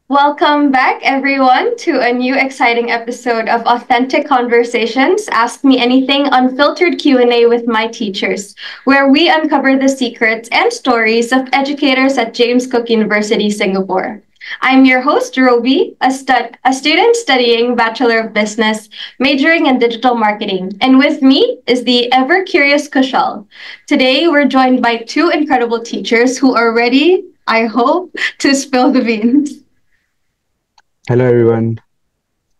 Welcome back, everyone, to a new exciting episode of Authentic Conversations, Ask Me Anything Unfiltered Q&A with my teachers, where we uncover the secrets and stories of educators at James Cook University, Singapore. I'm your host, Roby, a student studying Bachelor of Business, majoring in digital marketing. And with me is the ever-curious Kushal. Today, we're joined by two incredible teachers who are ready, I hope, to spill the beans. Hello everyone.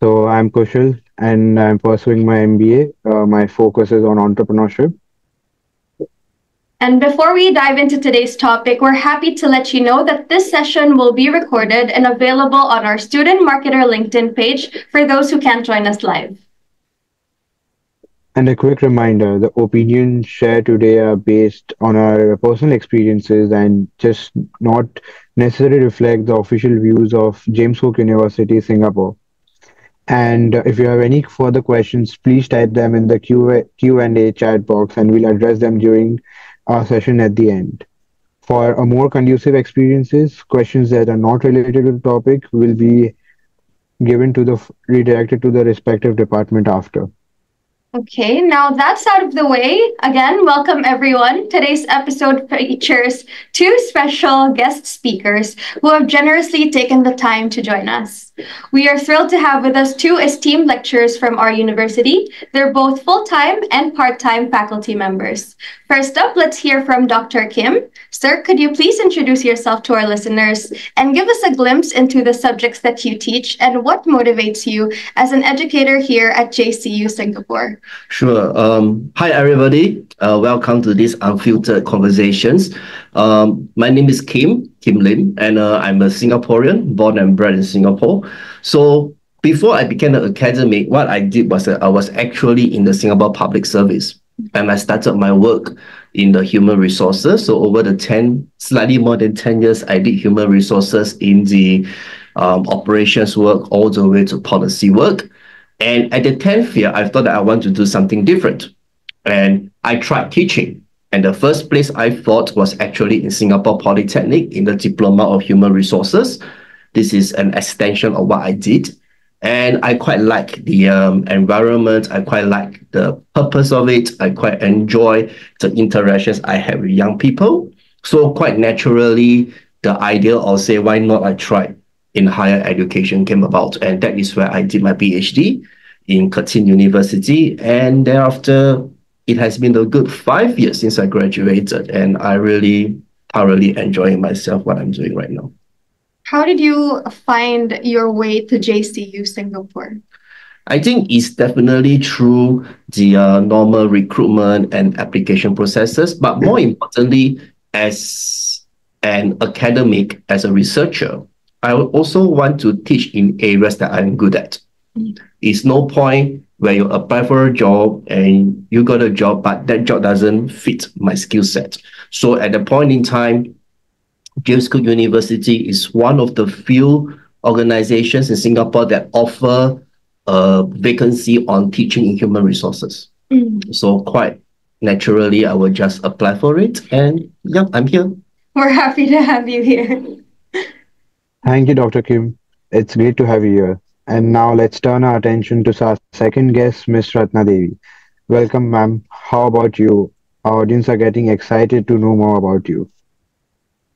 I'm Kushal and I'm pursuing my MBA. My focus is on entrepreneurship. And before we dive into today's topic, we're happy to let you know that this session will be recorded and available on our Student Marketer LinkedIn page for those who can't join us live. And a quick reminder, the opinions shared today are based on our personal experiences and just not necessarily reflect the official views of James Cook University, Singapore. And if you have any further questions, please type them in the Q&A chat box and we'll address them during our session at the end. For a more conducive experiences, questions that are not related to the topic will be given to the redirected to the respective department after. Okay, now that's out of the way. Again, welcome everyone. Today's episode features two special guest speakers who have generously taken the time to join us. We are thrilled to have with us two esteemed lecturers from our university. They're both full-time and part-time faculty members. First up, let's hear from Dr. Kim. Sir, could you please introduce yourself to our listeners and give us a glimpse into the subjects that you teach and what motivates you as an educator here at JCU Singapore? Sure. Hi, everybody. Welcome to this Unfiltered Conversations. My name is Kim Lim, and I'm a Singaporean, born and bred in Singapore. So before I became an academic, what I did was I was actually in the Singapore Public Service, and I started my work in the human resources. So over the slightly more than 10 years, I did human resources in the operations work all the way to policy work. And at the 10th year, I thought that I want to do something different. And I tried teaching. And the first place I thought was actually in Singapore Polytechnic in the Diploma of Human Resources. This is an extension of what I did. And I quite like the environment. I quite like the purpose of it. I quite enjoy the interactions I have with young people. So quite naturally, the idea of say, why not I try in higher education came about. And that is where I did my PhD in Curtin University. And thereafter, it has been a good 5 years since I graduated. And I really thoroughly enjoying myself what I'm doing right now. How did you find your way to JCU Singapore? I think it's definitely through the normal recruitment and application processes, but more importantly, as an academic, as a researcher, I also want to teach in areas that I'm good at. It's no point where you apply for a job and you got a job, but that job doesn't fit my skill set. So at the point in time, James Cook University is one of the few organizations in Singapore that offer a vacancy on teaching in human resources. So quite naturally, I will just apply for it. And yeah, I'm here. We're happy to have you here. Thank you, Dr. Kim. It's great to have you here. And now let's turn our attention to our second guest, Ms. Ratna Devi. Welcome, ma'am. How about you? Our audience are getting excited to know more about you.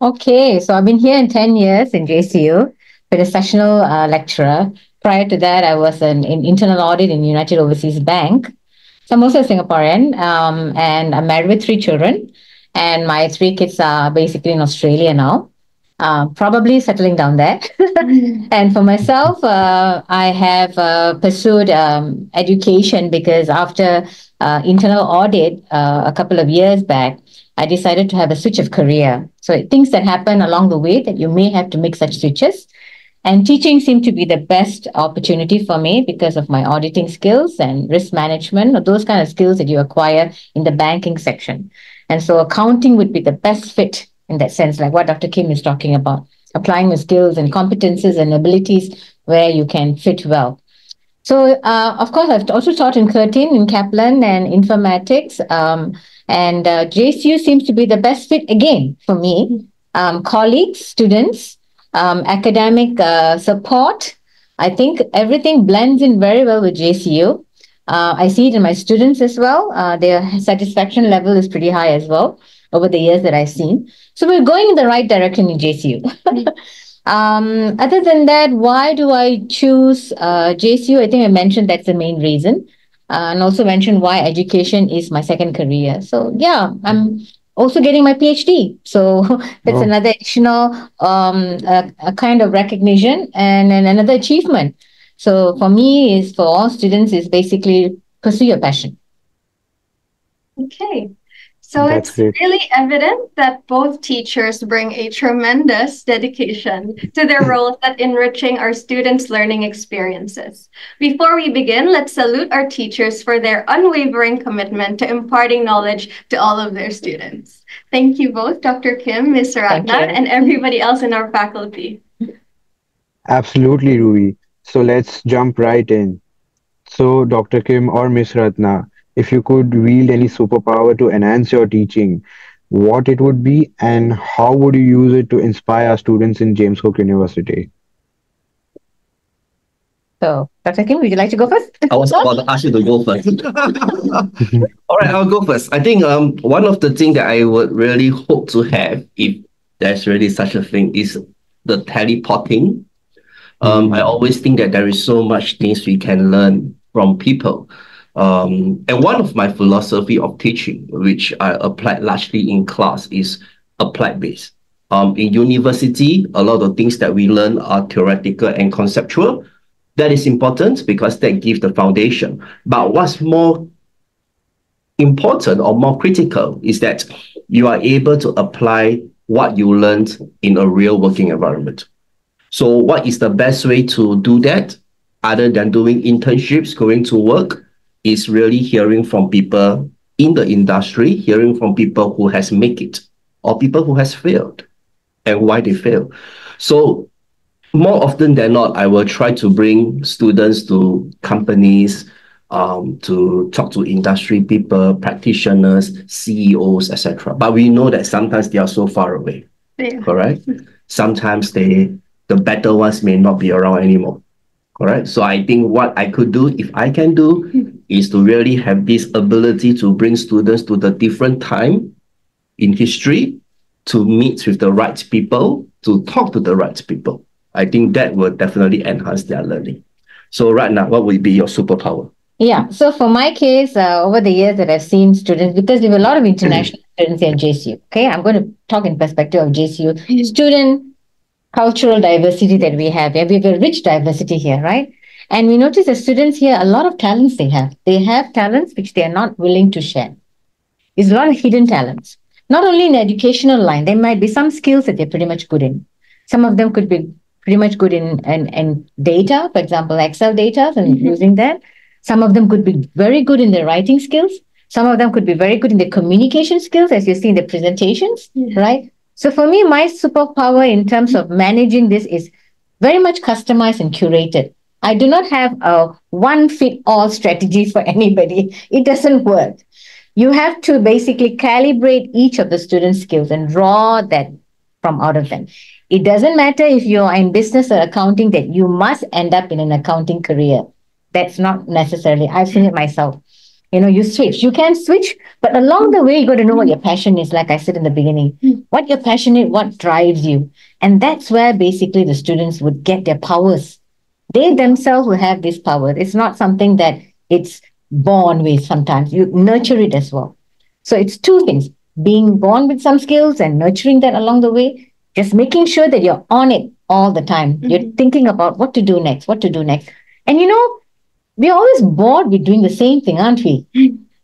Okay, so I've been here in 10 years in JCU, been a sessional lecturer. Prior to that, I was in internal audit in United Overseas Bank. So I'm also a Singaporean, and I'm married with 3 children. And my 3 kids are basically in Australia now. Probably settling down there. And for myself, I have pursued education because after internal audit a couple of years back, I decided to have a switch of career. So things that happen along the way that you may have to make such switches. And teaching seemed to be the best opportunity for me because of my auditing skills and risk management, or those kind of skills that you acquire in the banking section. And so accounting would be the best fit in that sense, like what Dr. Kim is talking about, applying the skills and competences and abilities where you can fit well. So, of course, I've also taught in Curtin, in Kaplan, and informatics. And JCU seems to be the best fit again for me. Colleagues, students, academic support. I think everything blends in very well with JCU. I see it in my students as well. Their satisfaction level is pretty high as well over the years that I've seen. So we're going in the right direction in JCU. Other than that, why do I choose JCU? I think I mentioned that's the main reason. And also mentioned why education is my second career. So yeah, I'm also getting my PhD. So that's Oh, another additional a kind of recognition and another achievement. So for me, is for all students is basically pursue your passion. Okay. So that's it's great. really evident that both teachers bring a tremendous dedication to their roles at enriching our students' learning experiences. Before we begin, let's salute our teachers for their unwavering commitment to imparting knowledge to all of their students. Thank you both, Dr. Kim, Ms. Thank Ratna, you. and everybody else in our faculty. Absolutely, Ruby. So let's jump right in. So, Dr. Kim or Miss Ratna, if you could wield any superpower to enhance your teaching, what it would be and how would you use it to inspire our students in James Cook University? So Dr. Kim, would you like to go first? I was about to ask you to go first. All right, I'll go first. I think one of the things that I would really hope to have, if there's really such a thing, is the teleporting. I always think that there is so much things we can learn from people. And one of my philosophy of teaching, which I applied largely in class, is applied based. In university, a lot of things that we learn are theoretical and conceptual. That is important because that gives the foundation. But what's more important or more critical is that you are able to apply what you learned in a real working environment. So what is the best way to do that other than doing internships, going to work, is really hearing from people in the industry, hearing from people who has made it or people who has failed and why they fail. So more often than not, I will try to bring students to companies, to talk to industry people, practitioners, CEOs, etc. But we know that sometimes they are so far away, Yeah. correct? Sometimes the better ones may not be around anymore. Correct. So I think what I could do, if I can do, is to really have this ability to bring students to the different time in history, to meet with the right people, to talk to the right people. I think that will definitely enhance their learning. So right now, what would be your superpower? Yeah. So for my case, over the years that I've seen students, because we have a lot of international students here at JCU. Okay, I'm going to talk in perspective of JCU student cultural diversity that we have here. We have a rich diversity here, right? And we notice the students here, a lot of talents they have. They have talents which they are not willing to share. There's a lot of hidden talents. Not only in the educational line, there might be some skills that they're pretty much good in. Some of them could be pretty much good in data, for example, Excel data and using that. Some of them could be very good in their writing skills. Some of them could be very good in their communication skills, as you see in the presentations, right? So for me, my superpower in terms of managing this is very much customized and curated. I do not have a one fit all strategy for anybody. It doesn't work. You have to basically calibrate each of the students' skills and draw that from out of them. It doesn't matter if you're in business or accounting that you must end up in an accounting career. That's not necessarily. I've seen it myself. You switch. You can switch, but along the way, you got to know what your passion is. Like I said in the beginning, what your passion is, what drives you. And that's where basically the students would get their powers. They themselves will have this power. It's not something that it's born with sometimes. You nurture it as well. So it's two things, being born with some skills and nurturing that along the way, just making sure that you're on it all the time. You're thinking about what to do next, what to do next. And we're always bored with doing the same thing, aren't we?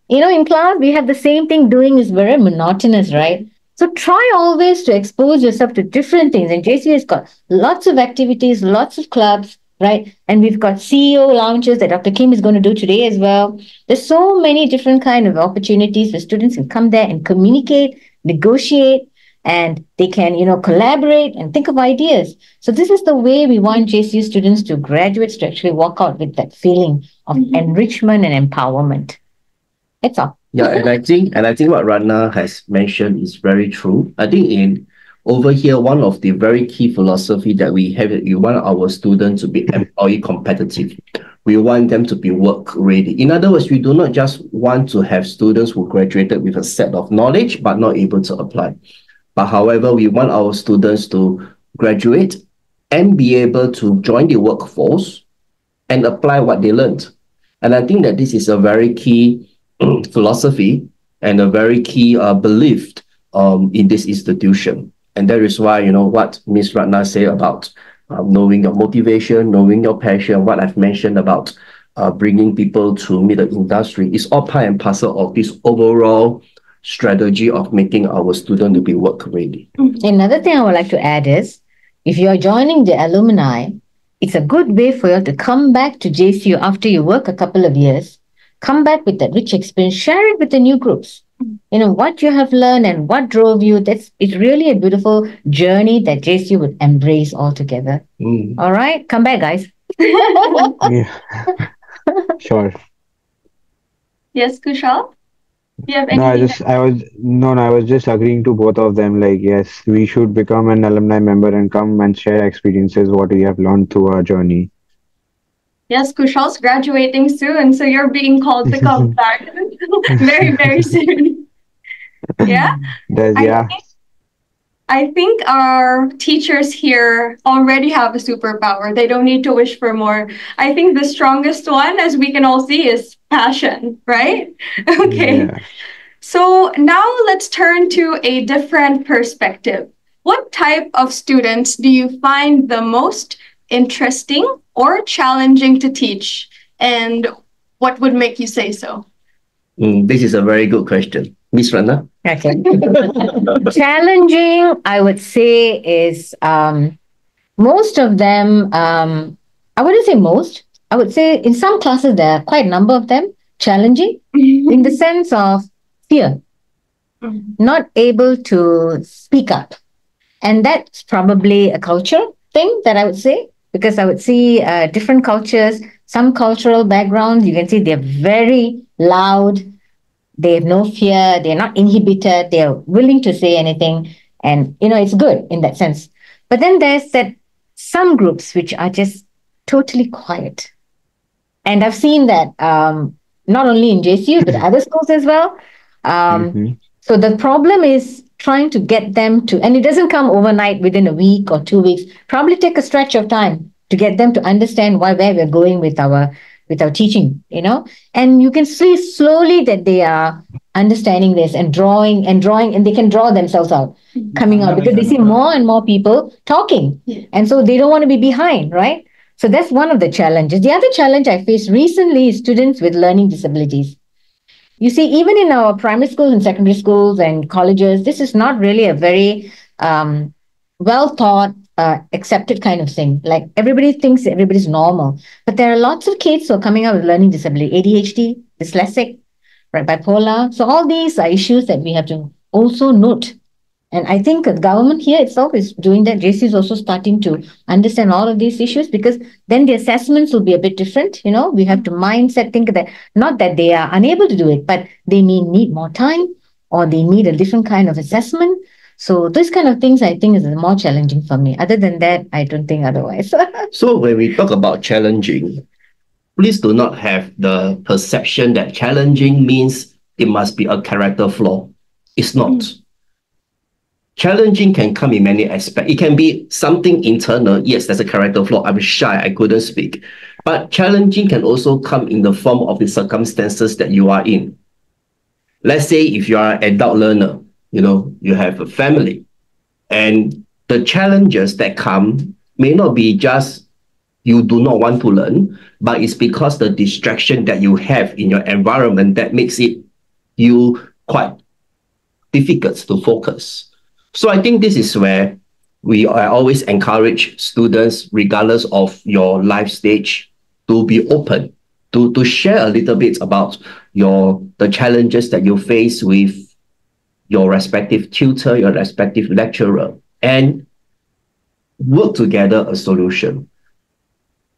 In class, we have the same thing doing is very monotonous, right? So try always to expose yourself to different things. And JC has got lots of activities, lots of clubs, right? And we've got CEO lounges that Dr. Kim is going to do today as well. There's so many different kind of opportunities where students can come there and communicate, negotiate, and they can, collaborate and think of ideas. So this is the way we want JCU students to graduates to actually walk out with that feeling of enrichment and empowerment. That's all. Yeah, and I think what Rana has mentioned is very true. I think over here, one of the very key philosophy that we have, we want our students to be employee competitive. We want them to be work ready. In other words, we do not just want to have students who graduated with a set of knowledge but not able to apply. But however, we want our students to graduate and be able to join the workforce and apply what they learned. And I think that this is a very key philosophy and a very key belief in this institution. And that is why, what Ms. Ratna said about knowing your motivation, knowing your passion, what I've mentioned about bringing people to meet the industry is all part and parcel of this overall strategy of making our student to be work ready. Another thing I would like to add is, if you're joining the alumni, it's a good way for you to come back to JCU after you work a couple of years, come back with that rich experience, share it with the new groups. What you have learned and what drove you. It's really a beautiful journey that JCU would embrace altogether. All right, come back, guys. Yeah. Sure. Yes, Kushal? Do you have No, anything? I was just agreeing to both of them. Like, yes, we should become an alumni member and come and share experiences, what we have learned through our journey. Yes, Kushal's graduating soon, so you're being called to come back very, very soon. Yeah? Yeah. I think our teachers here already have a superpower. They don't need to wish for more. I think the strongest one, as we can all see, is passion, right? Okay. Yeah. So now let's turn to a different perspective. What type of students do you find the most interesting or challenging to teach? And what would make you say so? This is a very good question. Miss Rana? Okay. Challenging, I would say, is most of them, I wouldn't say most. I would say in some classes, there are quite a number of them challenging in the sense of fear, not able to speak up. And that's probably a culture thing that I would say, because I would see different cultures, some cultural backgrounds, you can see they're very loud, they have no fear, they're not inhibited, they're willing to say anything. And, it's good in that sense. But then there's that some groups which are just totally quiet. And I've seen that not only in JCU, but other schools as well. So the problem is trying to get them to, and it doesn't come overnight within a week or 2 weeks, probably take a stretch of time to get them to understand where we're going with our teaching, and you can see slowly that they are understanding this and drawing, and they can draw themselves out, coming out, because they see more and more people talking. And so they don't want to be behind, right? So that's one of the challenges. The other challenge I faced recently is students with learning disabilities. You see, even in our primary schools and secondary schools and colleges, this is not really a very well thought, accepted kind of thing. Like, everybody thinks everybody's normal, but there are lots of kids who are coming out with learning disability, ADHD, dyslexic, right, bipolar. So all these are issues that we have to also note. And I think the government here itself is doing that. JC is also starting to understand all of these issues, because then the assessments will be a bit different. We have to think that not that they are unable to do it, but they may need more time, or they need a different kind of assessment. So those kind of things, I think, is more challenging for me. Other than that, I don't think otherwise. So when we talk about challenging, please do not have the perception that challenging means it must be a character flaw. It's not. Challenging can come in many aspects. It can be something internal. Yes, that's a character flaw. I'm shy. I couldn't speak. But challenging can also come in the form of the circumstances that you are in. Let's say if you are an adult learner, you have a family, and the challenges that come may not be just you do not want to learn, but it's because the distraction that you have in your environment that makes it you quite difficult to focus. So I think this is where I always encourage students, regardless of your life stage, to be open, to share a little bit about the challenges that you face with your respective tutor, your respective lecturer, and work together a solution.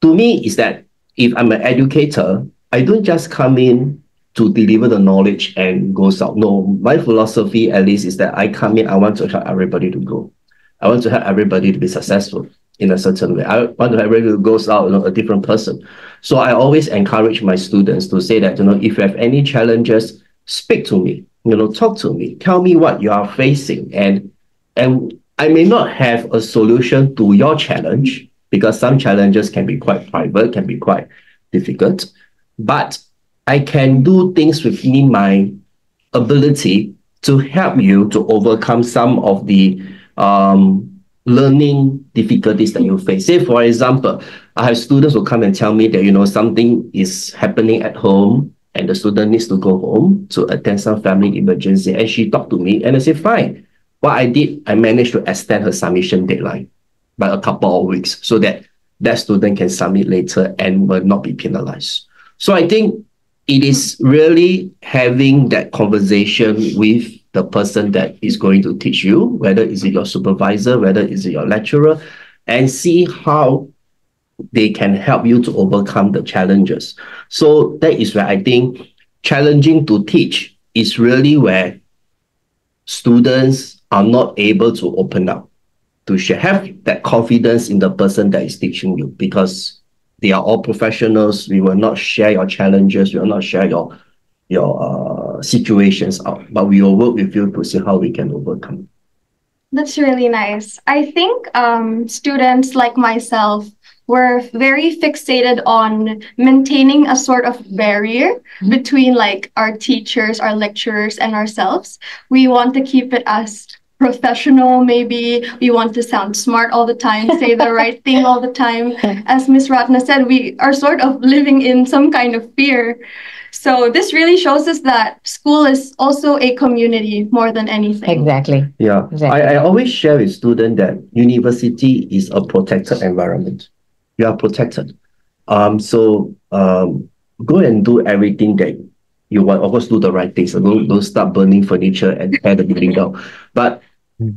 To me, is that if I'm an educator, I don't just come in to deliver the knowledge and goes out. No, my philosophy at least is that I come in, I want to help everybody to grow. I want to help everybody to be successful in a certain way. I want to have everybody who goes out, a different person. So I always encourage my students to say that, if you have any challenges, speak to me, talk to me, tell me what you are facing. And I may not have a solution to your challenge because some challenges can be quite private, can be quite difficult, but I can do things within my ability to help you to overcome some of the learning difficulties that you face. Say, for example, I have students who come and tell me that, something is happening at home and the student needs to go home to attend some family emergency. And she talked to me and I said, fine. What I did, I managed to extend her submission deadline by a couple of weeks so that that student can submit later and will not be penalized. So I think it is really having that conversation with the person that is going to teach you, whether is it your supervisor, whether is it your lecturer, and see how they can help you to overcome the challenges. So that is where I think challenging to teach is really where students are not able to open up, to share, have that confidence in the person that is teaching you, because they are all professionals. We will not share your challenges. We will not share your situations out, but we will work with you to see how we can overcome. That's really nice. I think students like myself were very fixated on maintaining a sort of barrier between like our teachers, our lecturers, and ourselves. We want to keep it as professional, maybe. We want to sound smart all the time, say the right thing all the time. As Miss Ratna said, we are sort of living in some kind of fear. So this really shows us that school is also a community more than anything. Exactly. Yeah. Exactly. I always share with students that university is a protected environment. You are protected. So go and do everything that you want. Of course, do the right things. So don't start burning furniture and tear the building down. But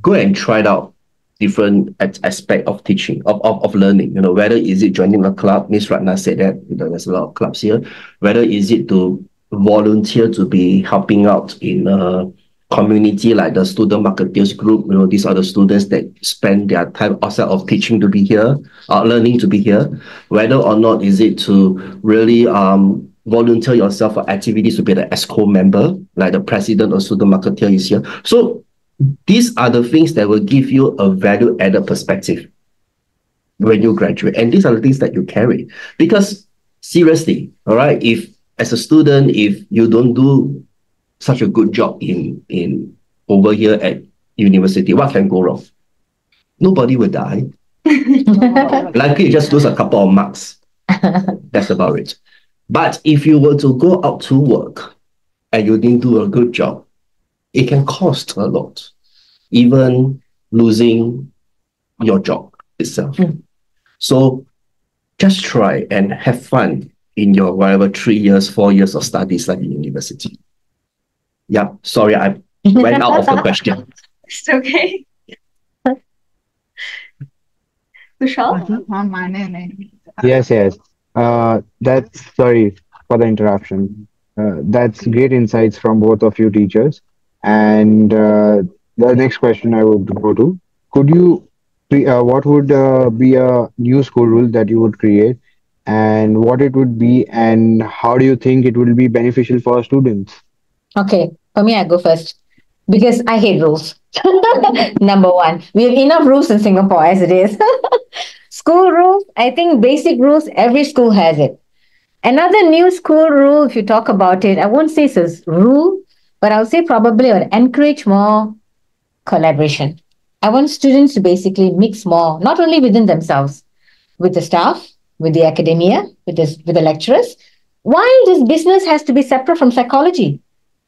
go and try it out different aspect of teaching, of learning. Whether is it joining a club, Miss Ratna said that, there's a lot of clubs here. Whether is it to volunteer to be helping out in a community like the student marketeers group. These are the students that spend their time outside of teaching to be here, learning to be here. Whether or not is it to really volunteer yourself for activities to be the ESCO member, like the president or student marketeer is here. So these are the things that will give you a value-added perspective when you graduate. And these are the things that you carry. Because seriously, all right, if as a student, if you don't do such a good job in over here at university, what can go wrong? Nobody will die. Likely you just lose a couple of marks. That's about it. But if you were to go out to work and you didn't do a good job, it can cost a lot, even losing your job itself. So just try and have fun in your whatever 3 years, 4 years of studies like in university. Yeah, sorry, I went out of the question. It's okay. Vishal? Yes. That's sorry for the interruption. That's great insights from both of you teachers. And the next question I would go to, what would be a new school rule that you would create, and what it would be, and how do you think it will be beneficial for students? Okay, for me, I go first because I hate rules. Number one, we have enough rules in Singapore as it is. School rules, I think basic rules, every school has it. Another new school rule, if you talk about it, I won't say it's a rule, but I'll say probably I would encourage more collaboration. I want students to basically mix more, not only within themselves, with the staff, with the academia, with the lecturers. Why this business has to be separate from psychology?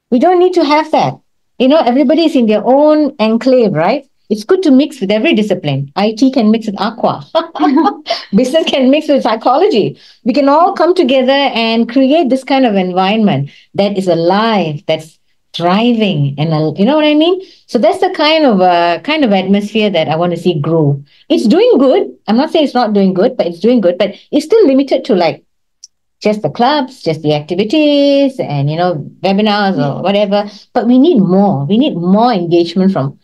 We don't need to have that. Everybody is in their own enclave, right? It's good to mix with every discipline. IT can mix with aqua. Business can mix with psychology. We can all come together and create this kind of environment that is alive, that's thriving, and you know what I mean? So that's the kind of atmosphere that I want to see grow. It's doing good. I'm not saying it's not doing good, but it's doing good. But it's still limited to like just the clubs, just the activities and, webinars or whatever. But we need more. We need more engagement from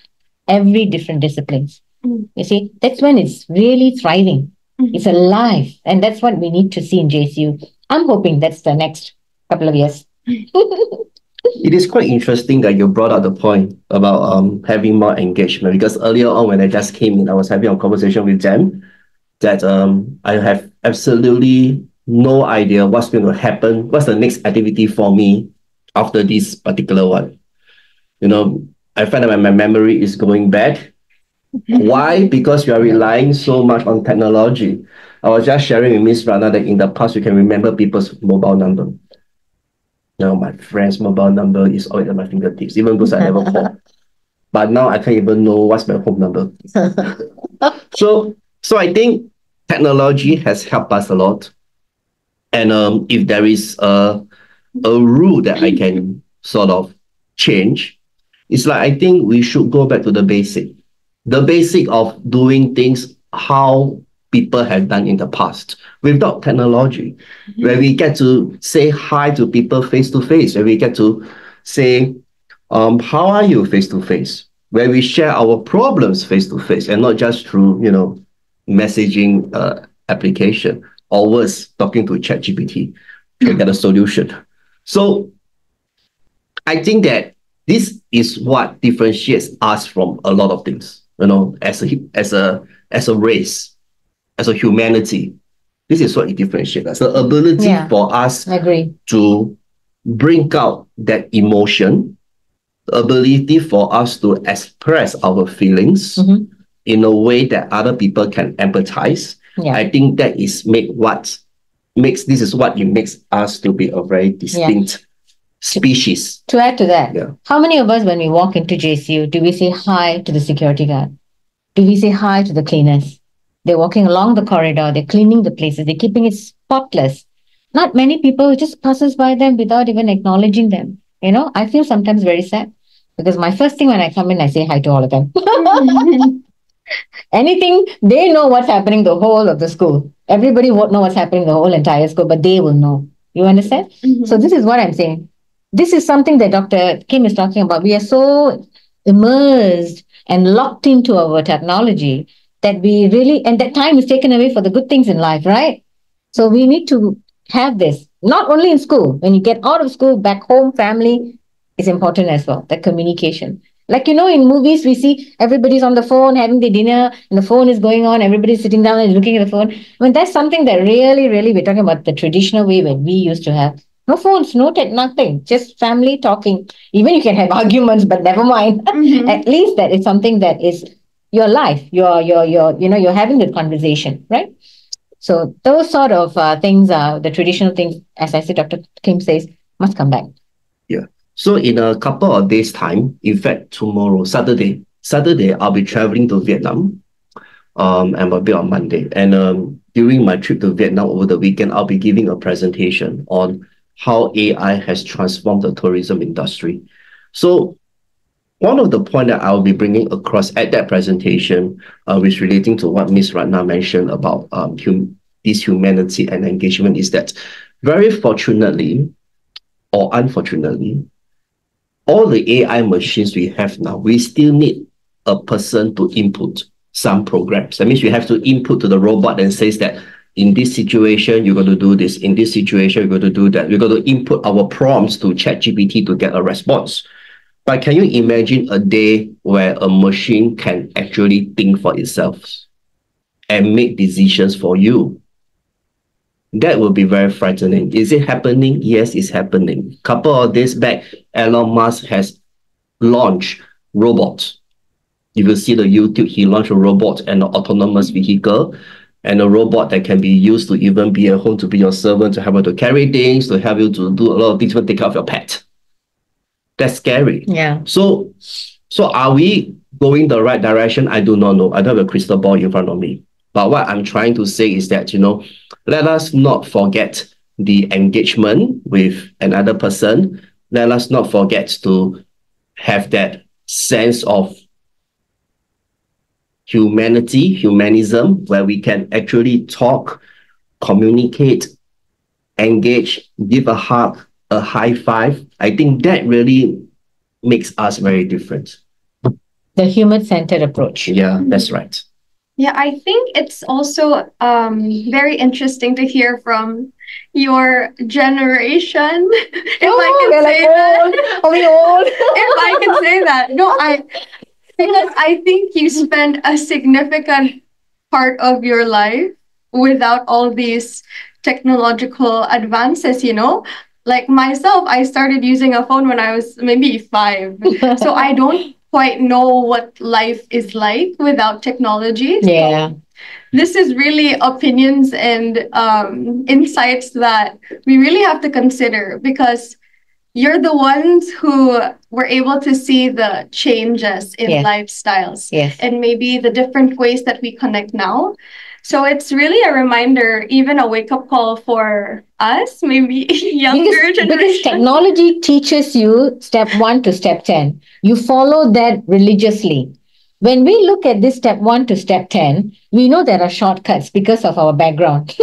every different disciplines. Mm. You see, that's when it's really thriving. It's Mhm. alive. And that's what we need to see in JCU. I'm hoping that's the next couple of years. It is quite interesting that you brought up the point about having more engagement, because earlier on when I just came in, I was having a conversation with them that I have absolutely no idea what's going to happen, what's the next activity for me after this particular one. You know, I find that my memory is going bad. Why? Because we are relying so much on technology. I was just sharing with Miss Rana that in the past you can remember people's mobile number. Now my friend's mobile number is always at my fingertips, even those I never call. But now I can't even know what's my home number. So I think technology has helped us a lot. And if there is a rule that I can sort of change, it's like I think we should go back to the basic of doing things how people have done in the past without technology, where we get to say hi to people face to face, where we get to say, how are you face to face, where we share our problems face to face and not just through, messaging application or worse, talking to ChatGPT to get a solution. So I think that this is what differentiates us from a lot of things, as a race, as a humanity. This is what it differentiates us. The ability for us to bring out that emotion, the ability for us to express our feelings in a way that other people can empathize. I think that is what makes us to be a very distinct species. To add to that, how many of us, when we walk into JCU, do we say hi to the security guard? Do we say hi to the cleaners? They're walking along the corridor, they're cleaning the places, they're keeping it spotless. Not many people just passes by them without even acknowledging them. I feel sometimes very sad because my first thing when I come in, I say hi to all of them. Anything, they know what's happening the whole of the school. Everybody won't know what's happening the whole entire school, but they will know. You understand? So this is what I'm saying. This is something that Dr. Kim is talking about. We are so immersed and locked into our technology that we really, and that time is taken away for the good things in life, right? So we need to have this, not only in school. When you get out of school, back home, family is important as well, the communication. Like, in movies, we see everybody's on the phone having the dinner and the phone is going on. Everybody's sitting down and looking at the phone. I mean, that's something that really, really, we're talking about the traditional way that we used to have. No phones, no tech, nothing. Just family talking. Even you can have arguments, but never mind. At least that is something that is your life. You're having the conversation, right? So those sort of things are the traditional things, as I said, Dr. Kim says, must come back. Yeah. So in a couple of days' time, in fact, tomorrow, Saturday, I'll be traveling to Vietnam. And a bit on Monday. And during my trip to Vietnam over the weekend, I'll be giving a presentation on how AI has transformed the tourism industry. So one of the points that I'll be bringing across at that presentation, which relating to what Ms. Ratna mentioned about this humanity and engagement, is that very fortunately or unfortunately, all the AI machines we have now, we still need a person to input some programs. That means you have to input to the robot and says that in this situation, you're going to do this. In this situation, you're going to do that. We're going to input our prompts to ChatGPT to get a response. But can you imagine a day where a machine can actually think for itself and make decisions for you? That would be very frightening. Is it happening? Yes, it's happening. Couple of days back, Elon Musk has launched robots. If you see the YouTube, he launched a robot and an autonomous vehicle and a robot that can be used to even be at home, to be your servant, to help you to carry things, to help you to do a lot of things, to take care of your pet. That's scary. Yeah. So are we going the right direction? I do not know. I don't have a crystal ball in front of me. But what I'm trying to say is that, let us not forget the engagement with another person. Let us not forget to have that sense of humanity, humanism, where we can actually talk, communicate, engage, give a hug, a high five. I think that really makes us very different. The human-centered approach. Yeah, that's right. Yeah, I think it's also very interesting to hear from your generation, if I can we're say like that. old. Are we old? If I can say that. No, because I think you spend a significant part of your life without all these technological advances, you know? Like myself, I started using a phone when I was maybe 5. So I don't quite know what life is like without technology. Yeah. This is really opinions and insights that we really have to consider, because you're the ones who were able to see the changes in Yes. lifestyles Yes. and maybe the different ways that we connect now. So it's really a reminder, even a wake-up call for us, maybe younger Because generation. technology teaches you step 1 to step 10. You follow that religiously. When we look at this step 1 to step 10, we know there are shortcuts because of our background.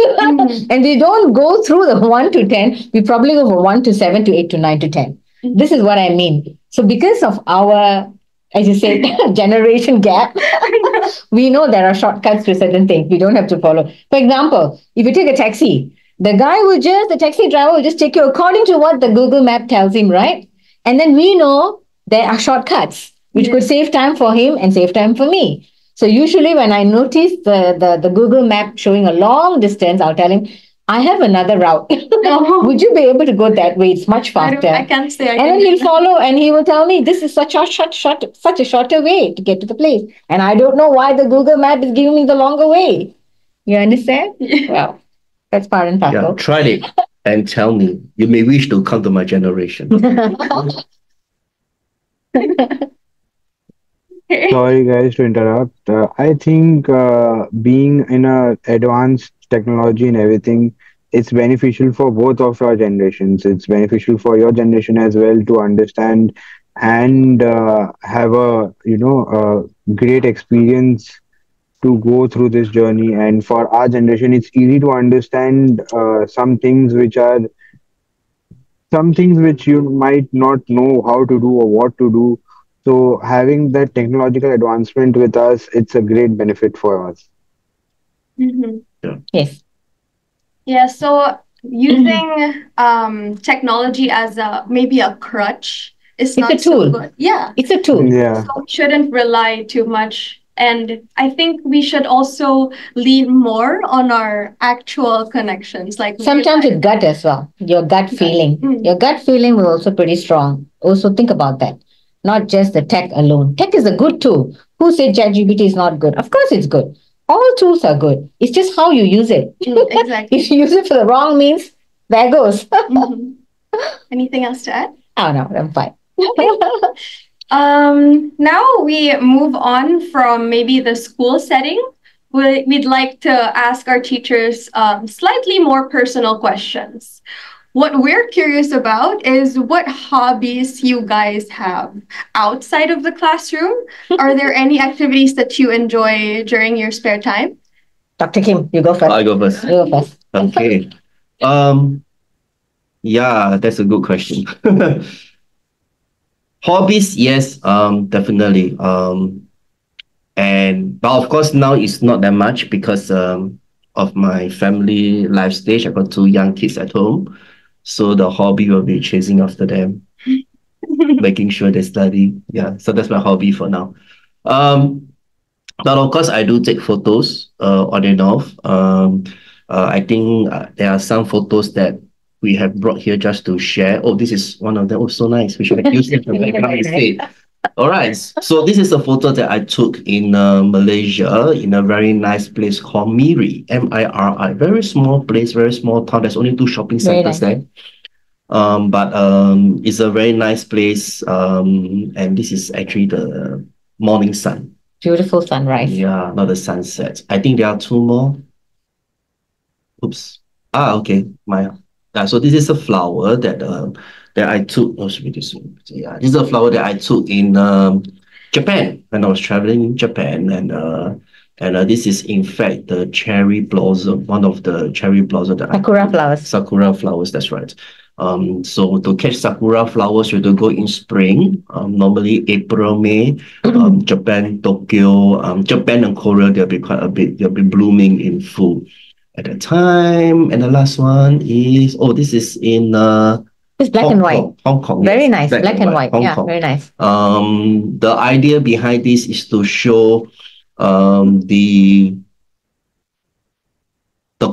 And we don't go through the 1 to 10, we probably go from 1 to 7 to 8 to 9 to 10. This is what I mean. So because of our, as you say, generation gap, we know there are shortcuts to certain things. We don't have to follow. For example, if you take a taxi, the taxi driver will just take you according to what the Google map tells him, right? And then we know there are shortcuts, which could save time for him and save time for me. So usually when I notice the Google map showing a long distance, I'll tell him, I have another route. Would you be able to go that way? It's much faster. I can't say. And then he'll follow and he will tell me, this is such a shorter way to get to the place. And I don't know why the Google map is giving me the longer way. You understand? Well, that's part and Yeah, parcel. try it and tell me. You may wish to come to my generation. Sorry, guys, to interrupt. I think being in a advanced technology and everything, it's beneficial for both of our generations. It's beneficial for your generation as well to understand and have a great experience to go through this journey. And for our generation, it's easy to understand some things which you might not know how to do or what to do. So having that technological advancement with us, it's a great benefit for us. Yes. Yeah, so using technology as maybe a crutch is It's a not so tool. good. Yeah. It's a tool. Yeah, So we shouldn't rely too much. And I think we should also lean more on our actual connections. Like Sometimes real with gut as well, your gut feeling. Your gut feeling will also pretty strong. Also think about that. Not just the tech alone. Tech is a good tool. Who said ChatGPT is not good? Of course it's good. All tools are good. It's just how you use it. Exactly. If you use it for the wrong means, there goes. Anything else to add? Oh no, I'm fine. Now we move on from maybe the school setting. We'd like to ask our teachers slightly more personal questions. What we're curious about is what hobbies you guys have outside of the classroom. Are there any activities that you enjoy during your spare time? Dr. Kim, you go first. I go first. You go first. Okay. Yeah, that's a good question. Hobbies, yes, definitely. But of course now it's not that much because of my family life stage. I got 2 young kids at home, so the hobby will be chasing after them, making sure they study. Yeah, so that's my hobby for now. But of course, I do take photos on and off. I think there are some photos that we have brought here just to share. Oh, this is one of them. Oh, so nice. We should have used it to make it. All right. So this is a photo that I took in Malaysia in a very nice place called Miri, Miri. Very small place, very small town. There's only 2 shopping centers there. But it's a very nice place. And this is actually the morning sun. Beautiful sunrise. Yeah, not the sunset. I think there are 2 more. Oops. Okay. So this is a flower that I took. Oh, should be this one. Yeah, this is a flower that I took in Japan when I was traveling in Japan, and this is in fact the cherry blossom, one of the cherry blossom that Sakura flowers. Sakura flowers. That's right. So to catch sakura flowers, you have to go in spring, normally April, May. Japan, Tokyo, Japan and Korea, they'll be blooming in full at that time. And the last one is, this is in It's black and white. Hong Kong, Very yes. nice. Black and white. Hong Yeah, Kong. very nice. The idea behind this is to show the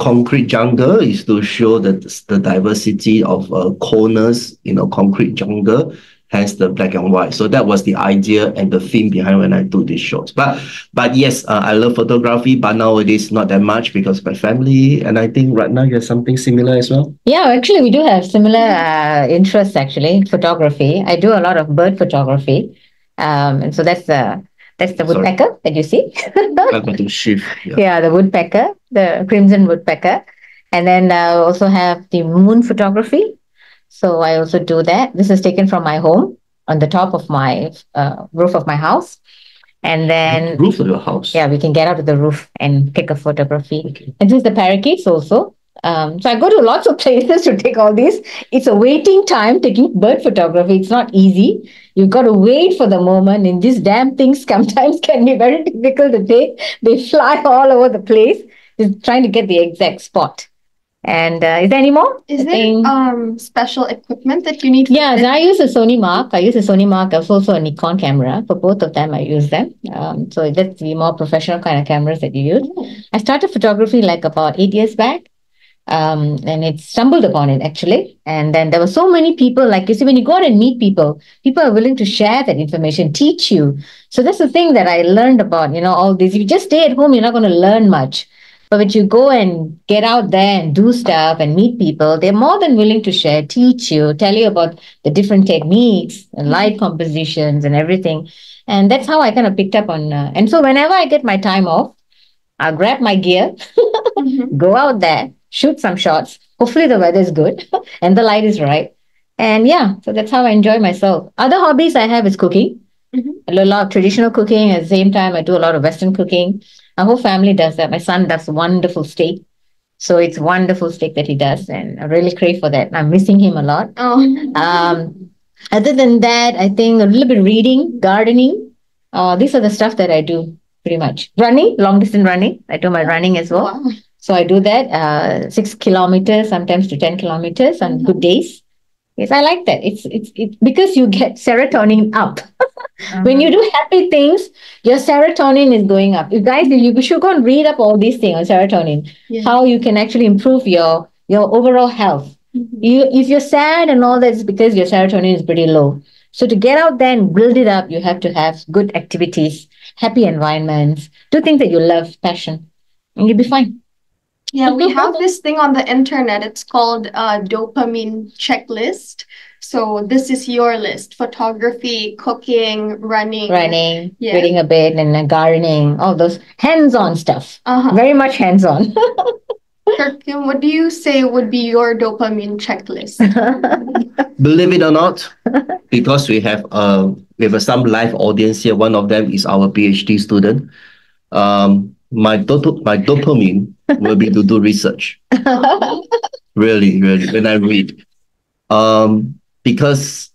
concrete jungle, is to show the diversity of corners in a concrete jungle, hence the black and white. So that was the idea and the theme behind when I do these shots. But yes, I love photography, but nowadays not that much because of my family. And I think right now you have something similar as well. Yeah, actually, we do have similar interests, actually, photography. I do a lot of bird photography. And so that's the woodpecker that you see. I'm going to shift. Yeah, the woodpecker, the crimson woodpecker. And then I also have the moon photography. So I also do that. This is taken from my home on the top of my roof of my house. And then roof of your house. Yeah, we can get out of the roof and take a photography. Okay. And this is the parakeets also. So I go to lots of places to take all these. It's a waiting time taking bird photography. It's not easy. You've got to wait for the moment, and these damn things sometimes can be very difficult to take. They fly all over the place, just trying to get the exact spot. And is there any more? Is there special equipment that you need? Yeah, I use a Sony Mark. I use a Sony Mark. Also a Nikon camera. For both of them, I use them. So that's the more professional kind of cameras that you use. I started photography like about 8 years back. And it stumbled upon it actually. And then there were so many people, like you see, when you go out and meet people are willing to share that information, teach you. So that's the thing that I learned about, all this. If you just stay at home, you're not going to learn much. But when you go and get out there and do stuff and meet people, they're more than willing to share, teach you, tell you about the different techniques and light compositions and everything. And that's how I kind of picked up on. And so whenever I get my time off, I'll grab my gear, go out there, shoot some shots. Hopefully the weather is good and the light is right. And yeah, so that's how I enjoy myself. Other hobbies I have is cooking. I do a lot of traditional cooking. At the same time, I do a lot of Western cooking. Our whole family does that. My son does wonderful steak. So it's wonderful steak that he does. And I really crave for that. I'm missing him a lot. Other than that, I think a little bit of reading, gardening. These are the stuff that I do pretty much. Running, long distance running. I do my running as well. Wow. So I do that 6 kilometers, sometimes to 10 kilometers on good days. Yes, I like that. It's because you get serotonin up. When you do happy things, your serotonin is going up. You guys, you should go and read up all these things on serotonin, how you can actually improve your overall health. If you're sad and all that, it's because your serotonin is pretty low. So to get out there and build it up, you have to have good activities, happy environments, do things that you love, passion, and you'll be fine. Yeah, we have this thing on the internet. It's called a dopamine checklist. So this is your list: photography, cooking, running, reading a bit, and gardening, all those hands-on stuff. Very much hands-on. Kim, what do you say would be your dopamine checklist? Believe it or not, because we have some live audience here. One of them is our PhD student. My dopamine will be to do research. Really, when I read. Because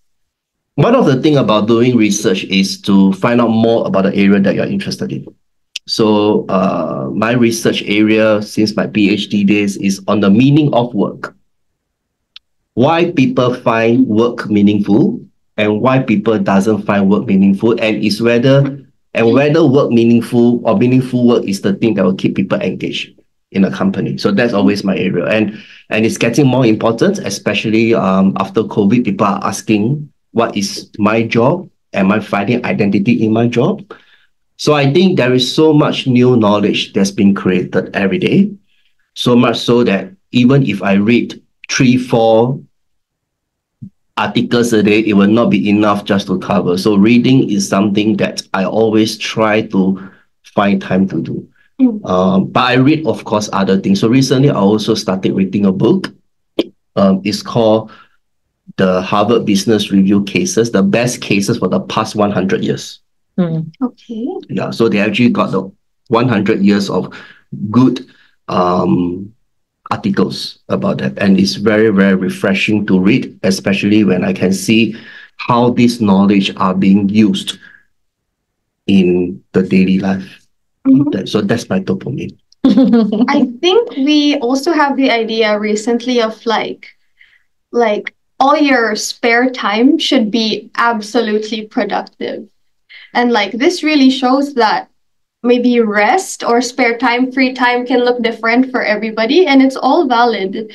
one of the things about doing research is to find out more about the area that you're interested in. So my research area since my PhD days is on the meaning of work. Why people find work meaningful and why people doesn't find work meaningful, and whether work meaningful or meaningful work is the thing that will keep people engaged in a company. So that's always my area. And it's getting more important, especially after COVID. People are asking, what is my job? Am I finding identity in my job? So I think there is so much new knowledge that's being created every day. So much so that even if I read 3-4 articles a day, it will not be enough just to cover. So reading is something that I always try to find time to do. But I read, of course, other things. So recently, I also started reading a book. It's called the Harvard Business Review Cases, the best cases for the past 100 years. Okay. Yeah, so they actually got the 100 years of good articles about that. And it's very, very refreshing to read, especially when I can see how this knowledge are being used in the daily life. So that's my dopamine. I think we also have the idea recently of like all your spare time should be absolutely productive. And like this really shows that maybe rest or spare time, free time can look different for everybody, and it's all valid.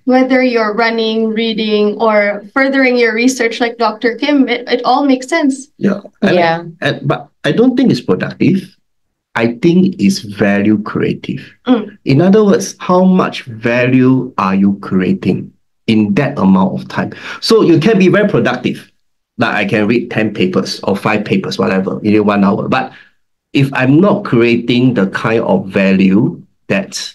Whether you're running, reading, or furthering your research like Dr. Kim, it all makes sense. Yeah. Yeah. But I don't think it's productive. I think it's value creative. In other words, how much value are you creating in that amount of time? So you can be very productive. Like I can read 10 papers or 5 papers, whatever, in 1 hour. But if I'm not creating the kind of value that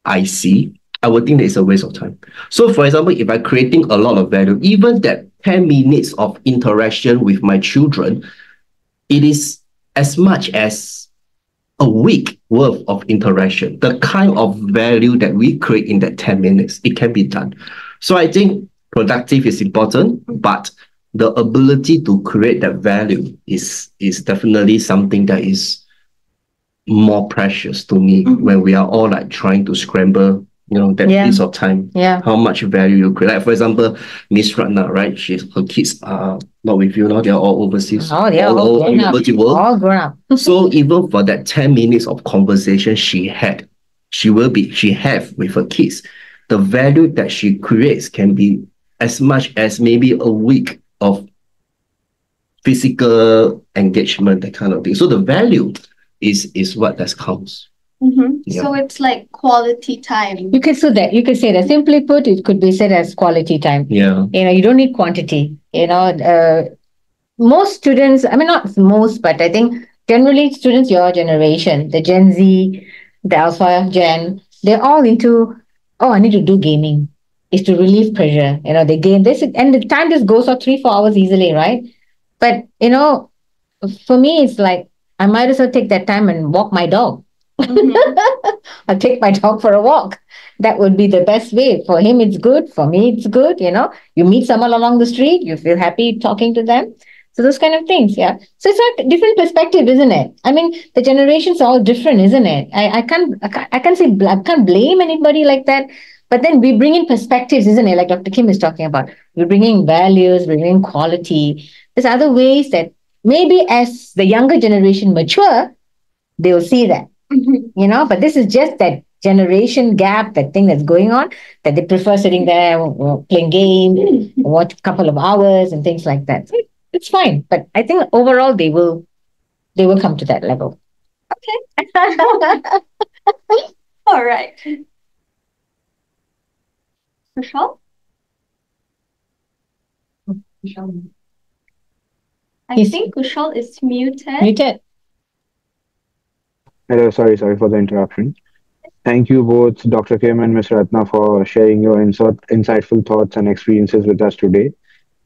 I see, I would think that it's a waste of time. So for example, if I'm creating a lot of value, even that 10 minutes of interaction with my children, it is as much as a week worth of interaction. The kind of value that we create in that 10 minutes, it can be done. So I think productive is important, but the ability to create that value is definitely something that is more precious to me when we are all like trying to scramble, that piece of time. Yeah. How much value you create. Like for example, Miss Ratna, right? Her kids are not with you now, they're all overseas. Oh, they're all grown up. over the world. All grown up. So even for that 10 minutes of conversation she have with her kids, the value that she creates can be as much as maybe a week of physical engagement, that kind of thing. So the value is what that counts. Yeah. So it's like quality time. You can say that. You can say that. Simply put, it could be said as quality time. Yeah. You don't need quantity. Most students, I mean, not most, but I think generally students your generation, the Gen Z, the Alpha Gen, they're all into, I need to do gaming. It's to relieve pressure. They game this, and the time just goes for 3-4 hours easily, right? But, for me, it's like, I might as well take that time and walk my dog. I'll take my dog for a walk. That would be the best way. For him, it's good. For me, it's good. You meet someone along the street, you feel happy talking to them. So those kind of things, yeah. So it's a different perspective, isn't it? I mean, the generations are all different, isn't it? I can't blame anybody like that. But then we bring in perspectives, isn't it? Like Dr. Kim is talking about. We're bringing values, we're bringing quality. There's other ways that maybe as the younger generation mature, they will see that. But this is just that generation gap, that thing that's going on, that they prefer sitting there playing game, watch a couple of hours and things like that. So it's fine. But I think overall they will come to that level. Okay. All right. Michelle? I think Kushal is muted. Muted. Hello, sorry for the interruption. Thank you both, Dr. Kim and Ms. Ratna, for sharing your insightful thoughts and experiences with us today.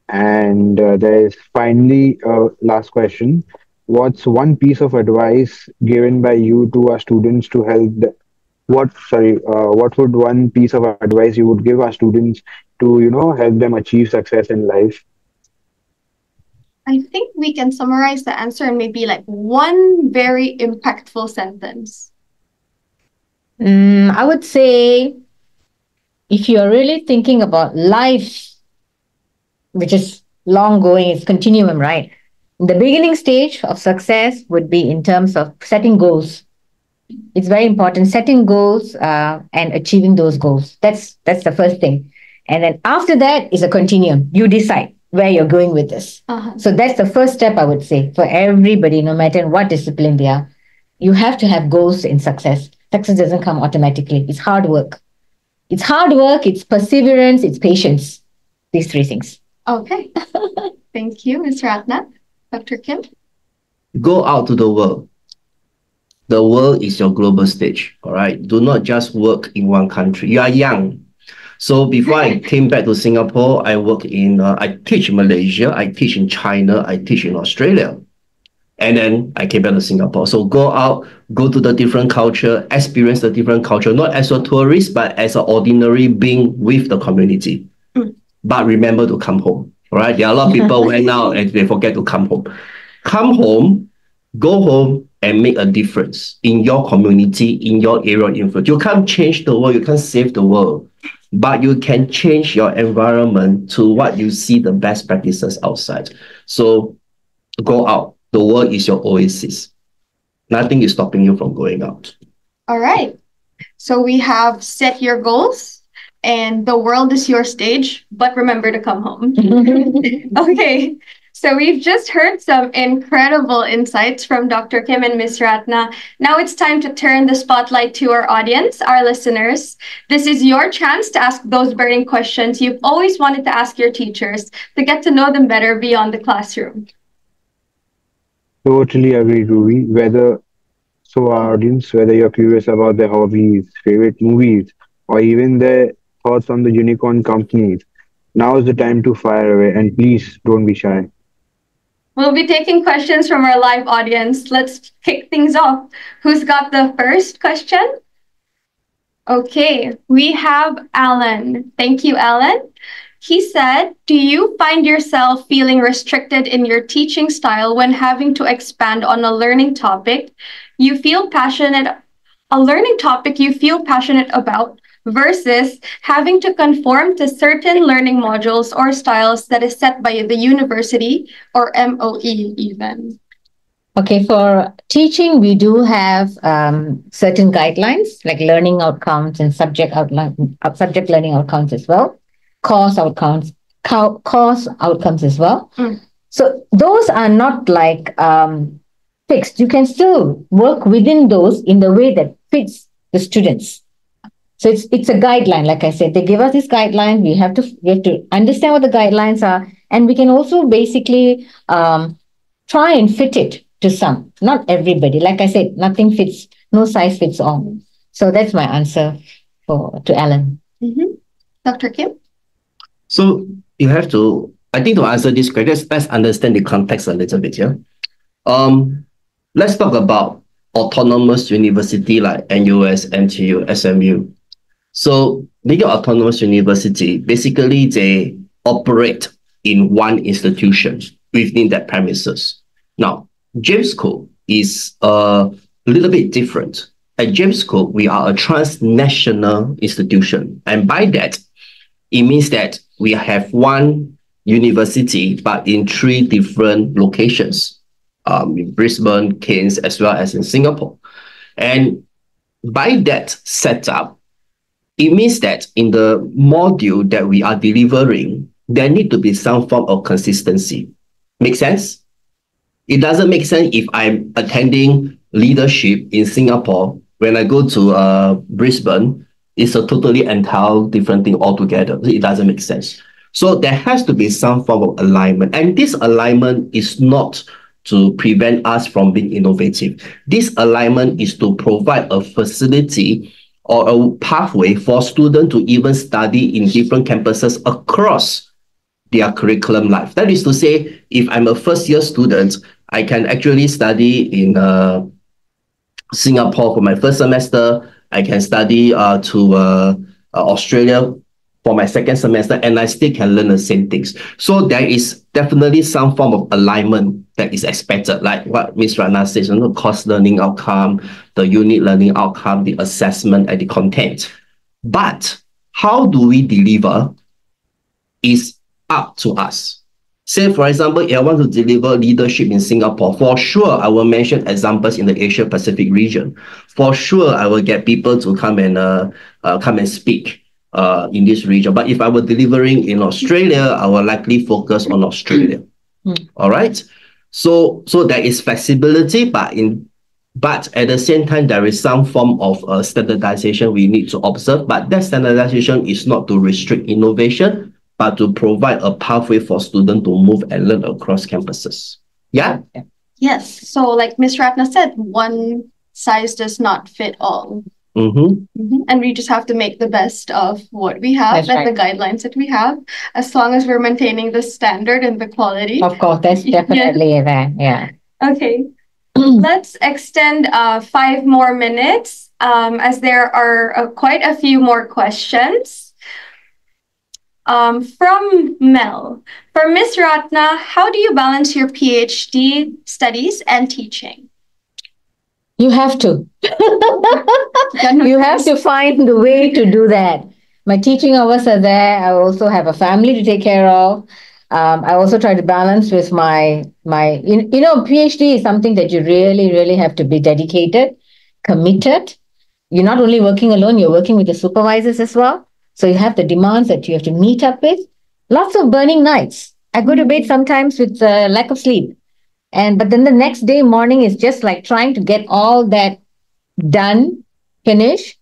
And there is finally a last question. What's one piece of advice given by you to our students to help what would one piece of advice you would give our students to, help them achieve success in life? I think we can summarize the answer in maybe like one very impactful sentence. I would say, if you're really thinking about life, which is long going, it's continuum, right? The beginning stage of success would be in terms of setting goals. It's very important, setting goals and achieving those goals. That's the first thing. And then after that is a continuum. You decide where you're going with this. So that's the first step, I would say, for everybody, no matter what discipline they are. You have to have goals in success. Success doesn't come automatically. It's hard work. It's perseverance, it's patience. These 3 things. Okay. Thank you, Ms. Ratna. Dr. Kim? Go out to the world. The world is your global stage, all right? Do not just work in one country. You are young. So before I came back to Singapore, I teach in Malaysia, I teach in China, I teach in Australia. And then I came back to Singapore. So go out, go to the different culture, experience the different culture, not as a tourist, but as an ordinary being with the community. But remember to come home. All right. There are a lot of people went out and they forget to come home. Come home, go home and make a difference in your community, in your area of influence. You can't change the world, you can't save the world, but you can change your environment to what you see the best practices outside. So go out. The world is your oasis. Nothing is stopping you from going out. All right. So we have set your goals and the world is your stage, but remember to come home. Okay. So we've just heard some incredible insights from Dr. Kim and Ms. Ratna. Now it's time to turn the spotlight to our audience, our listeners. This is your chance to ask those burning questions you've always wanted to ask your teachers to get to know them better beyond the classroom. Totally agree, Ruby. Our audience, whether you're curious about their hobbies, favorite movies, or even their thoughts on the unicorn companies, now is the time to fire away and please don't be shy. We'll be taking questions from our live audience. Let's kick things off. Who's got the first question? Okay, we have Alan. Thank you, Alan. He said, do you find yourself feeling restricted in your teaching style when having to expand on a learning topic you feel passionate about versus having to conform to certain learning modules or styles that is set by the university or MOE even? Okay, for teaching, we do have certain guidelines like learning outcomes and subject learning outcomes as well, course outcomes as well. So those are not like fixed. You can still work within those in the way that fits the students. So it's a guideline, like I said. They give us this guideline. We have to understand what the guidelines are, and we can also basically try and fit it to some. Not everybody. Like I said, nothing fits. No size fits all. So that's my answer to Alan. Dr. Kim? So you have to, I think to answer this question, let's understand the context a little bit here. Let's talk about autonomous university like NUS, NTU, SMU. So being an autonomous university, basically they operate in one institution within that premises. Now, James School is a little bit different. At James School, we are a transnational institution. And by that, it means that we have one university, but in 3 different locations, in Brisbane, Cairns, as well as in Singapore. And by that setup, it means that in the module that we are delivering, there need to be some form of consistency. Make sense? It doesn't make sense if I'm attending leadership in Singapore. When I go to Brisbane, it's a totally entire different thing altogether. It doesn't make sense. So there has to be some form of alignment. And this alignment is not to prevent us from being innovative. This alignment is to provide a facility or a pathway for students to even study in different campuses across their curriculum life. That is to say, if I'm a first-year student, I can actually study in Singapore for my first semester. I can study to Australia for my second semester, and I still can learn the same things. So there is definitely some form of alignment that is expected, like what Ms. Rana says, course learning outcome, the unit learning outcome, the assessment, and the content. But how do we deliver is up to us. Say, for example, if I want to deliver leadership in Singapore, for sure, I will mention examples in the Asia-Pacific region. For sure, I will get people to come and speak in this region. But if I were delivering in Australia, I will likely focus on Australia. All right? So there is flexibility, but at the same time, there is some form of standardization we need to observe. But that standardization is not to restrict innovation, but to provide a pathway for students to move and learn across campuses. Yeah? Yes. So like Ms. Ratna said, one size does not fit all. And we just have to make the best of what we have and the guidelines that we have, as long as we're maintaining the standard and the quality. Of course, that's definitely there. Yeah. Okay. Let's extend 5 more minutes as there are quite a few more questions. From Mel. For Miss Ratna, how do you balance your PhD studies and teaching? You have to. You have to find the way to do that. My teaching hours are there. I also have a family to take care of. I also try to balance with PhD is something that you really, really have to be dedicated, committed. You're not only working alone, you're working with the supervisors as well. So you have the demands that you have to meet up with. Lots of burning nights. I go to bed sometimes with lack of sleep. But then the next day morning is just like trying to get all that done, finish.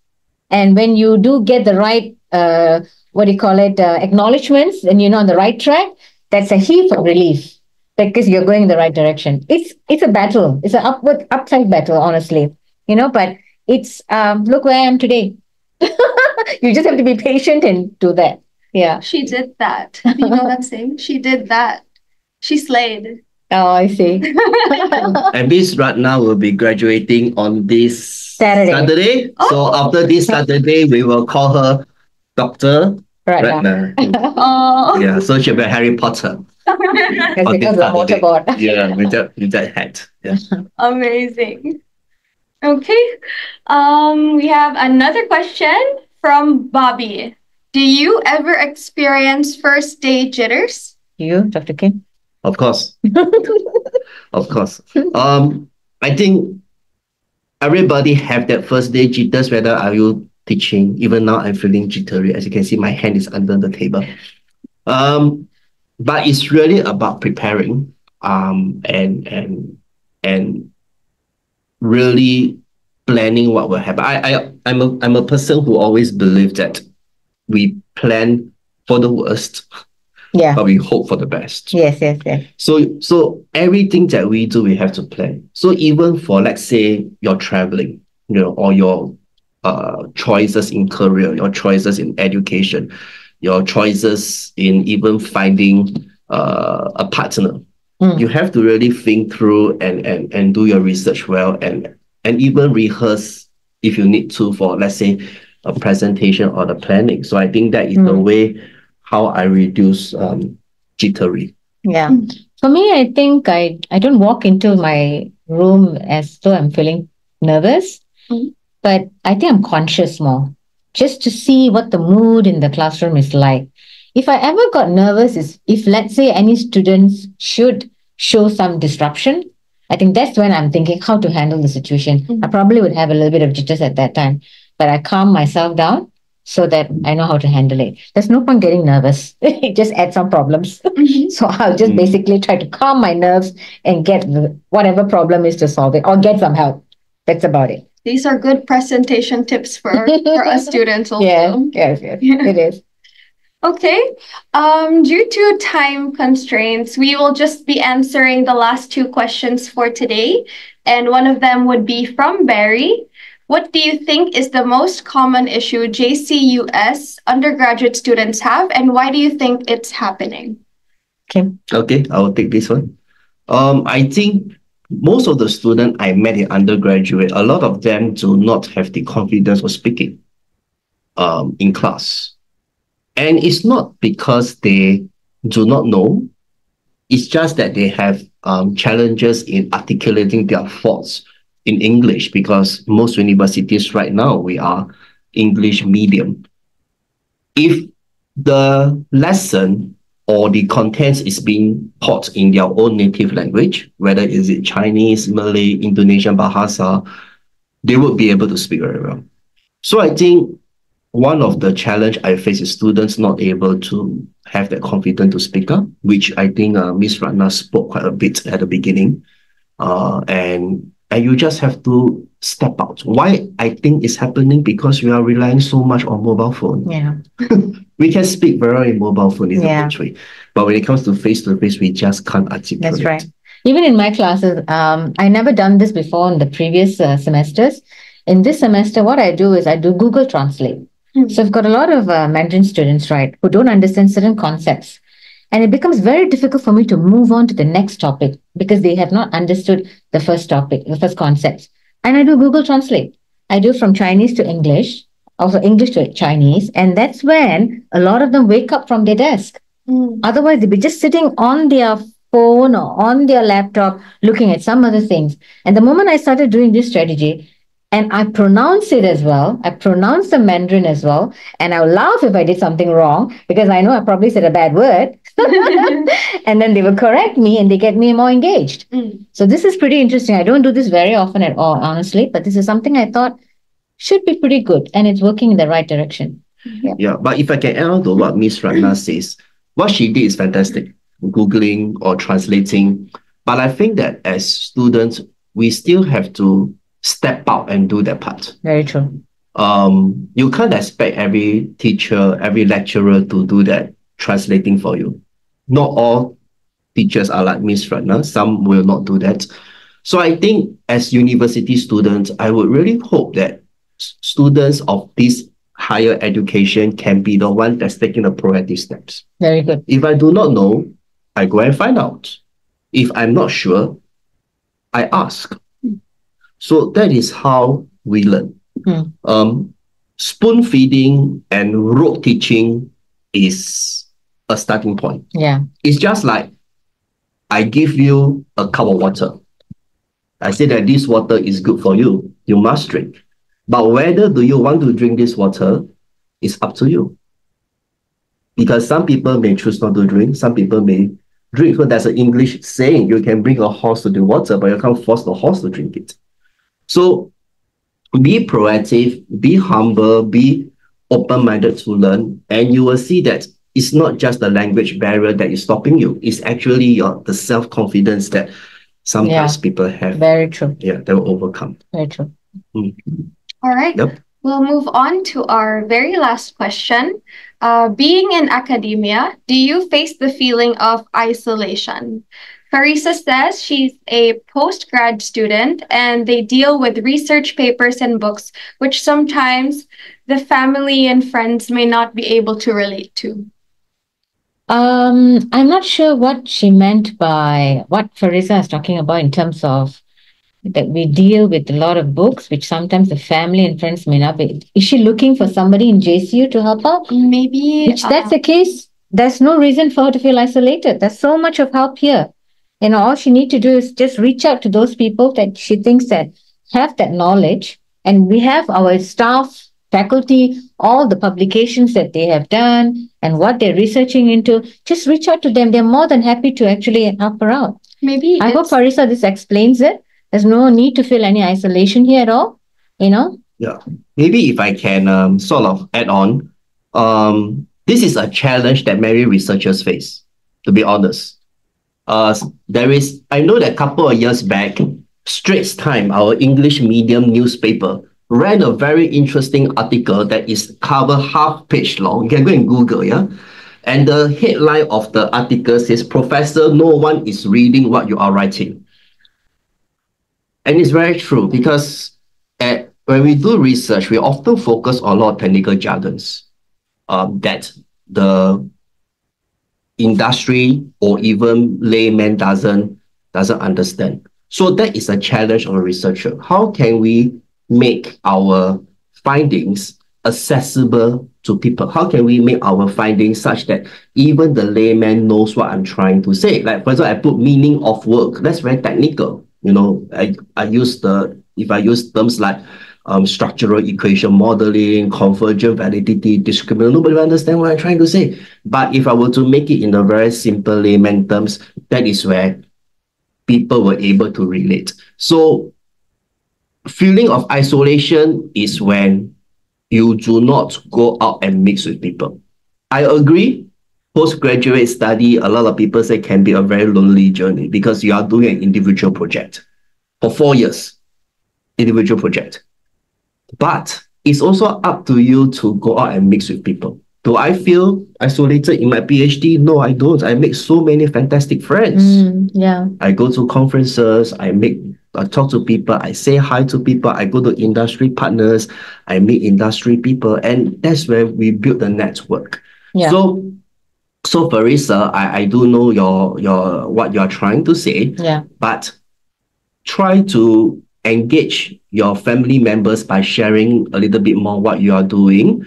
And when you do get the right, acknowledgements, and you're on the right track, that's a heap of relief because you're going in the right direction. It's a battle. It's an upside battle, honestly. But it's look where I am today. You just have to be patient and do that. Yeah. She did that. You know that saying? She did that. She slayed. Oh, I see. And Miss Ratna will be graduating on this Saturday. So after this Saturday, we will call her Dr. Ratna. Oh. Yeah, so she'll be Harry Potter. That's because of the motorboard. Yeah, with that hat. Yeah. Amazing. Okay. We have another question from Bobby. Do you ever experience first day jitters? You, Dr. Kim? Of course. Of course. I think everybody have that first day jitters, whether are you teaching. Even now I'm feeling jittery. As you can see, my hand is under the table. But it's really about preparing and really planning what will happen. I'm a person who always believes that we plan for the worst, but we hope for the best. Yes. So everything that we do, we have to plan. So even for, let's say, your traveling, or your choices in career, your choices in education, your choices in even finding a partner, you have to really think through and do your research well and even rehearse if you need to for, let's say, a presentation or the planning. So I think that is the way how I reduce jittery. Yeah. For me, I think I don't walk into my room as though I'm feeling nervous, but I think I'm conscious more, just to see what the mood in the classroom is like. If I ever got nervous is if, let's say, any students should show some disruption, I think that's when I'm thinking how to handle the situation. I probably would have a little bit of jitters at that time, but I calm myself down so that I know how to handle it. There's no point getting nervous. It just adds some problems. So I'll just basically try to calm my nerves and get whatever problem is to solve it or get some help. That's about it. These are good presentation tips for us students also. Yes, it is. Okay. Due to time constraints, we will just be answering the last 2 questions for today. And one of them would be from Barry. What do you think is the most common issue JCUS undergraduate students have, and why do you think it's happening? Okay, I will take this one. I think most of the students I met in undergraduate, a lot of them do not have the confidence of speaking in class. And it's not because they do not know. It's just that they have challenges in articulating their thoughts in English, because most universities right now, we are English medium. If the lesson or the contents is being taught in their own native language, whether is it Chinese, Malay, Indonesian, Bahasa, they would be able to speak very well. So I think one of the challenge I face is students not able to have that confidence to speak up, which I think Ms. Ratna spoke quite a bit at the beginning. And you just have to step out. Why I think it's happening? Because we are relying so much on mobile phone. Yeah. We can speak very well in mobile phone in a good way. But when it comes to face-to-face, we just can't articulate. That's right. Even in my classes, I never done this before in the previous semesters. In this semester, what I do is I do Google Translate. So I've got a lot of Mandarin students, right, who don't understand certain concepts. And it becomes very difficult for me to move on to the next topic because they have not understood the first topic, the first concepts. And I do Google Translate. I do from Chinese to English, also English to Chinese. And that's when a lot of them wake up from their desk. Otherwise, they'd be just sitting on their phone or on their laptop looking at some other things. And the moment I started doing this strategy, and I pronounce it as well, I pronounce the Mandarin as well, and I'll laugh if I did something wrong because I know I probably said a bad word. And then they will correct me and they get me more engaged. So this is pretty interesting. I don't do this very often at all, honestly, but this is something I thought should be pretty good, and it's working in the right direction. Yeah, but if I can add on to what Miss Ratna says, what she did is fantastic, Googling or translating. But I think that as students, we still have to step out and do that part. Very true. You can't expect every teacher, every lecturer to do that translating for you. Not all teachers are like Miss Ratna. Some will not do that. So I think as university students, I would really hope that students of this higher education can be the one that's taking the proactive steps. Very good. If I do not know, I go and find out. If I'm not sure, I ask. So that is how we learn. Spoon feeding and rote teaching is a starting point. Yeah. It's just like I give you a cup of water. I say that this water is good for you. You must drink. But whether do you want to drink this water is up to you. Because some people may choose not to drink. Some people may drink. So there's an English saying, you can bring a horse to the water, but you can't force the horse to drink it. So be proactive, be humble, be open-minded to learn, and you will see that it's not just the language barrier that is stopping you. It's actually the self-confidence that sometimes people have. Very true. Yeah, they will overcome. Very true. All right. Yep. We'll move on to our very last question. Being in academia, do you face the feeling of isolation? Farisa says she's a postgrad student and they deal with research papers and books, which sometimes the family and friends may not be able to relate to. I'm not sure what she meant by what Farisa is talking about in terms of that we deal with a lot of books, which sometimes the family and friends may not be. Is she looking for somebody in JCU to help out? Maybe. If that's the case, there's no reason for her to feel isolated. There's so much of help here. All she needs to do is just reach out to those people that she thinks that have that knowledge. And we have our staff, faculty, all the publications that they have done and what they're researching into. Just reach out to them. They're more than happy to actually help her out. Maybe. I hope, Farisa, this explains it. There's no need to feel any isolation here at all, Yeah. Maybe if I can sort of add on, this is a challenge that many researchers face, to be honest. I know that a couple of years back, Straits Times, our English medium newspaper, ran a very interesting article that is cover half page long. You can go and Google, yeah? And the headline of the article says, Professor, no one is reading what you are writing. And it's very true because when we do research, we often focus on a lot of technical jargons that the industry or even layman doesn't understand. So that is a challenge of a researcher. How can we make our findings accessible to people? How can we make our findings such that even the layman knows what I'm trying to say? Like, for example, I put meaning of work. That's very technical. If I use terms like structural equation modeling, convergent validity, discriminant, nobody will understand what I'm trying to say. But if I were to make it in a very simple layman terms, that is where people were able to relate. So feeling of isolation is when you do not go out and mix with people. I agree. Postgraduate study, a lot of people say can be a very lonely journey because you are doing an individual project for 4 years, individual project. But it's also up to you to go out and mix with people. Do I feel isolated in my PhD? No, I don't. I make so many fantastic friends. Yeah. I go to conferences, I talk to people, I say hi to people, I go to industry partners, I meet industry people, and that's where we build the network. Yeah. So So Farisa, I do know your what you're trying to say, Yeah. but try to engage your family members by sharing a little bit more what you are doing.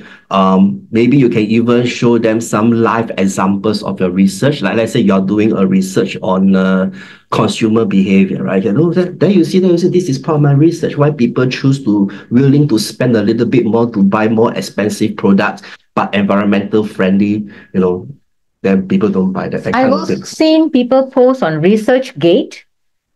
Maybe you can even show them some live examples of your research. Like let's say you're doing a research on consumer behavior, right? You know, then you see this is part of my research. Why people choose to willing to spend a little bit more to buy more expensive products, but environmental friendly, you know, then people don't buy that I've kind of also thing. seen people post on ResearchGate.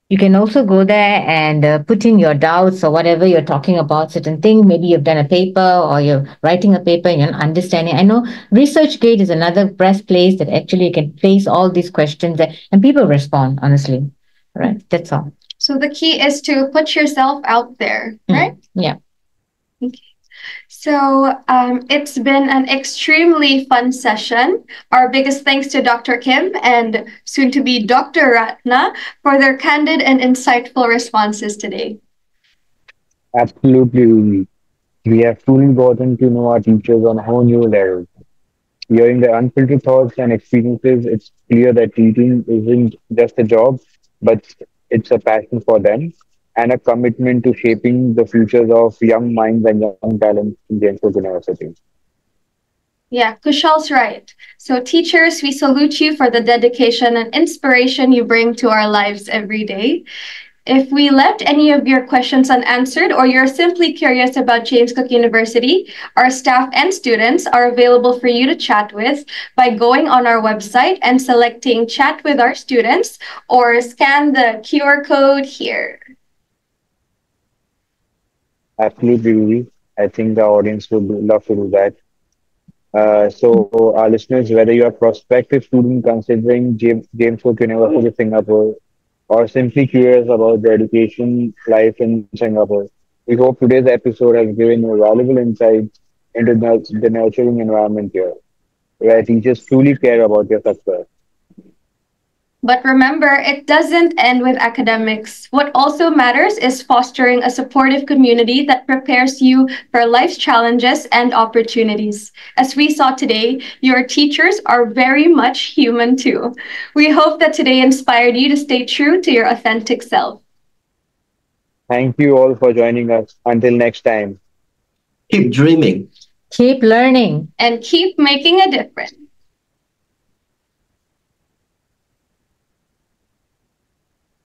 You can also go there and put in your doubts or whatever you're talking about, certain thing. Maybe you've done a paper or you're writing a paper and you're understanding. I know ResearchGate is another best place that actually you can place all these questions there, and people respond, honestly. All right, that's all. So the key is to put yourself out there, right? Yeah. Okay. So it's been an extremely fun session. Our biggest thanks to Dr. Kim and soon to be Dr. Ratna for their candid and insightful responses today. Absolutely, Umi. We have truly gotten to know our teachers on a whole new level. Hearing their unfiltered thoughts and experiences, it's clear that teaching isn't just a job, but it's a passion for them and a commitment to shaping the futures of young minds and young talents in James University. Yeah, Kushal's right. So, teachers, we salute you for the dedication and inspiration you bring to our lives every day. If we left any of your questions unanswered or you're simply curious about James Cook University, our staff and students are available for you to chat with by going on our website and selecting Chat with our students or scan the QR code here. Absolutely, Ruby. I think the audience would love to do that. So, our listeners, whether you're a prospective student considering James Cook University, Singapore, or simply curious about the education life in Singapore, we hope today's episode has given you valuable insights into the nurturing environment here, where teachers truly care about your success. But remember, it doesn't end with academics. What also matters is fostering a supportive community that prepares you for life's challenges and opportunities. As we saw today, your teachers are very much human too. We hope that today inspired you to stay true to your authentic self. Thank you all for joining us. Until next time. Keep dreaming. Keep learning. And keep making a difference.